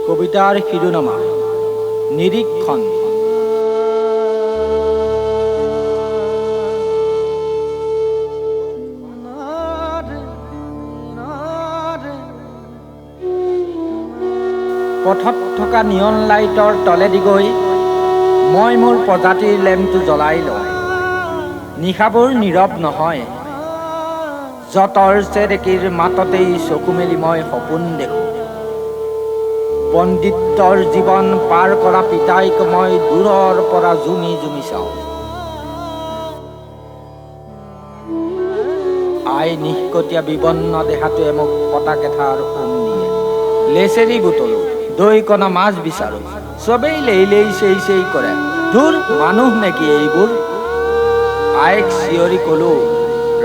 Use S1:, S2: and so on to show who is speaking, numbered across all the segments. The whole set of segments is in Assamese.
S1: কবিতাৰ শিৰোনামা নিৰীক্ষণ। পথত থকা নিয়ন লাইটৰ তলেদি গৈ মই মোৰ প্ৰজাতিৰ লেম্পটো জ্বলাই লওঁ। নিশাবোৰ নীৰৱ নহয়, যতৰ চেৰেকীৰ মাততেই চকু মেলি মই সপোন দেখোঁ। পণ্ডিতৰ জীৱন পাৰ কৰা পিতাইক মই দূৰৰ পৰা জুমি জুমি চাওঁ। আই নিষ্কটীয়া বিবন্ন দেহাটোৱে মোক পতাক এঠাৰ দিয়ে। লেচেৰি বুটলো, দৈ কণা মাছ বিচাৰোঁ, চবেই লেইলেই চেই চেই কৰে। দূৰ মানুহ নেকি এইবোৰ? আইক চিঞৰি ক'লো,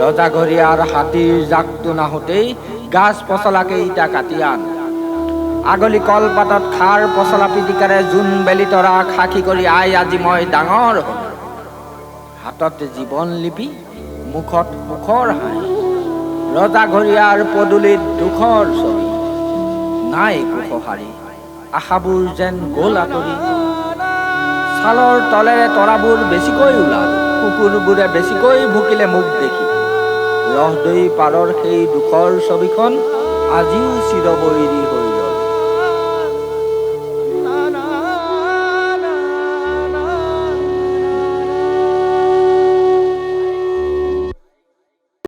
S1: ৰজাঘৰীয়াৰ হাতীৰ জাকটো নাহোঁতেই গাছ পচলাকে ইটা কাটি আন। আগলি কলপাতত খাৰ পচলা পিটিকাৰে জোন বেলি তৰা সাক্ষী কৰি আই আজি মই ডাঙৰ হ'লো। হাতত জীৱন লিপি, মুখত সুখৰ হাঁহি, ৰজাঘৰীয়াৰ পদূলিত দুখৰ ছবি। নাই কুশহাৰী, আশাবোৰ যেন গ'ল আঁতৰি। ছালৰ তলেৰে তৰাবোৰ বেছিকৈ ওলাল, কুকুৰবোৰে বেছিকৈ ভুকিলে মোক দেখি। ৰহদৈ পাৰৰ সেই দুখৰ ছবিখন আজিও চিৰবৈৰী হৈ